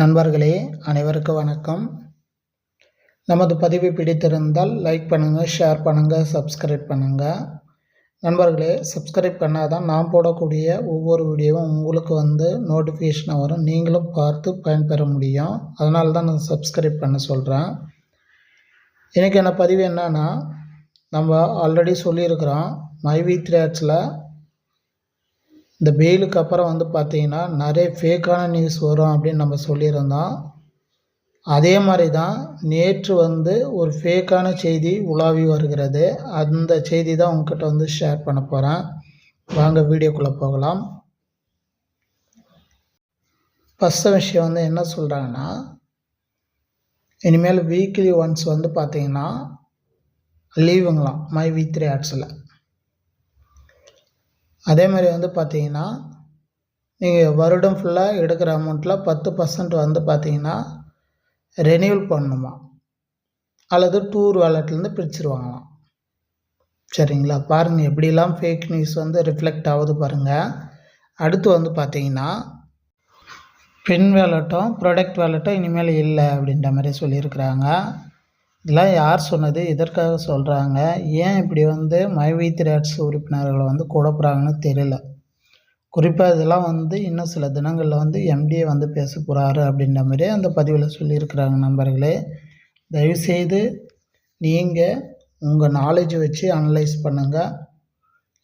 நண்பர்களே அனைவருக்கும் வணக்கம். நமது பதிவை பிடித்திருந்தால் லைக் பண்ணுங்கள், ஷேர் பண்ணுங்கள், சப்ஸ்கிரைப் பண்ணுங்கள். நண்பர்களே, சப்ஸ்கிரைப் பண்ணால் தான் நான் போடக்கூடிய ஒவ்வொரு வீடியோவும் உங்களுக்கு நோட்டிஃபிகேஷனாக வரும். நீங்களும் பார்த்து பயன்பெற முடியும். அதனால தான் நான் சப்ஸ்கிரைப் பண்ண சொல்கிறேன். இன்றைக்கி என்ன பதிவு என்னன்னா, நம்ம ஆல்ரெடி சொல்லியிருக்கிறோம் மைவி3 ஆட்ஸில் இந்த வெயிலுக்கு அப்புறம் பார்த்தீங்கன்னா நிறைய ஃபேக்கான நியூஸ் வரும் அப்படின்னு நம்ம சொல்லியிருந்தோம். அதே மாதிரி தான் நேற்று ஒரு ஃபேக்கான செய்தி உலாவி வருகிறது. அந்த செய்தி தான் உங்ககிட்ட ஷேர் பண்ண போகிறேன். வாங்க வீடியோக்குள்ளே போகலாம். ஃபஸ்ட்டு விஷயம் என்ன சொல்கிறாங்கன்னா, இனிமேல் வீக்லி ஒன்ஸ் பார்த்தீங்கன்னா லீவுங்களாம் மைவி3 ஆட்ஸில். அதே மாதிரி பார்த்தீங்கன்னா, நீங்கள் வருடம் ஃபுல்லாக எடுக்கிற அமௌண்ட்டில் 10% பார்த்தீங்கன்னா ரெனியூவல் பண்ணணுமா, அல்லது டூர் வாலெட்லேருந்து பிரிச்சுருவாங்களாம். சரிங்களா? பாருங்கள் எப்படிலாம் ஃபேக் நியூஸ் ரிஃப்ளெக்ட் ஆகுது பாருங்கள். அடுத்து பார்த்தீங்கன்னா, பின் வேலெட்டும் ப்ராடக்ட் வேலெட்டும் இனிமேல் இல்லை அப்படின்ற மாதிரி சொல்லியிருக்கிறாங்க. இதெல்லாம் யார் சொன்னது, எதற்காக சொல்கிறாங்க, ஏன் இப்படி மைவி3 ஆட்ஸ் உறுப்பினர்களை குழப்புறாங்கன்னு தெரியல. குறிப்பாக இதெல்லாம் இன்னும் சில தினங்களில் எம்டிஏ பேச போகிறாரு அப்படின்ற மாதிரி அந்த பதிவில் சொல்லியிருக்கிறாங்க. நண்பர்களே, தயவுசெய்து நீங்கள் உங்கள் நாலேஜ் வச்சு அனலைஸ் பண்ணுங்கள்.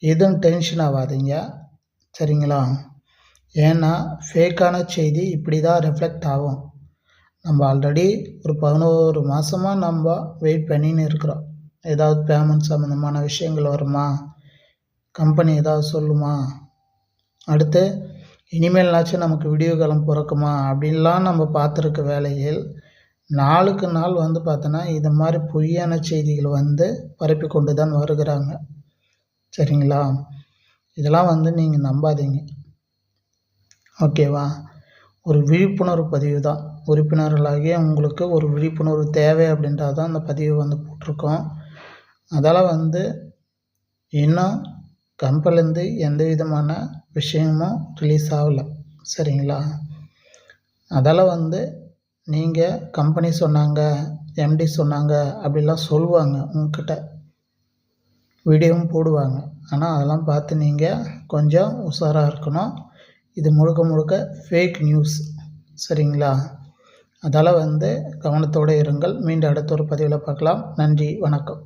எதுவும் டென்ஷன் ஆகாதீங்க. சரிங்களா? ஏன்னா ஃபேக்கான செய்தி இப்படி தான் ரிஃப்ளெக்ட் ஆகும். நம்ம ஆல்ரெடி ஒரு 11 மாதமாக நம்ம வெயிட் பண்ணின்னு இருக்கிறோம். ஏதாவது பேமெண்ட் சம்மந்தமான விஷயங்கள் வருமா, கம்பெனி ஏதாவது சொல்லுமா, அடுத்து இனிமேல்னாச்சும் நமக்கு விடியோ காலம் பிறக்குமா அப்படின்லாம் நம்ம பார்த்துருக்க வேளையில் நாளுக்கு நாள் பார்த்தோன்னா இது மாதிரி பொய்யான செய்திகள் பரப்பி கொண்டு தான் வருகிறாங்க. சரிங்களா? இதெல்லாம் நீங்கள் நம்பாதீங்க. ஓகேவா? ஒரு விழிப்புணர்வு பதிவு தான். உறுப்பினர்களாகிய உங்களுக்கு ஒரு விழிப்புணர்வு தேவை அப்படின்றது தான் அந்த பதிவு போட்டிருக்கோம். அதால் இன்னும் கம்பெனிலேருந்து எந்த விதமான விஷயமும் ரிலீஸ் ஆகலை. சரிங்களா? அதால் நீங்கள் கம்பெனி சொன்னாங்க, எம்டி சொன்னாங்க அப்படிலாம் சொல்லுவாங்க, உங்ககிட்ட வீடியோவும் போடுவாங்க. ஆனால் அதெல்லாம் பார்த்து நீங்கள் கொஞ்சம் உஷாராக இருக்கணும். இது முழுக்க ஃபேக் நியூஸ். சரிங்களா? அதால் கவனத்தோடு இருங்கள். மீண்டும் அடுத்த ஒரு பதிவில் பார்க்கலாம். நன்றி, வணக்கம்.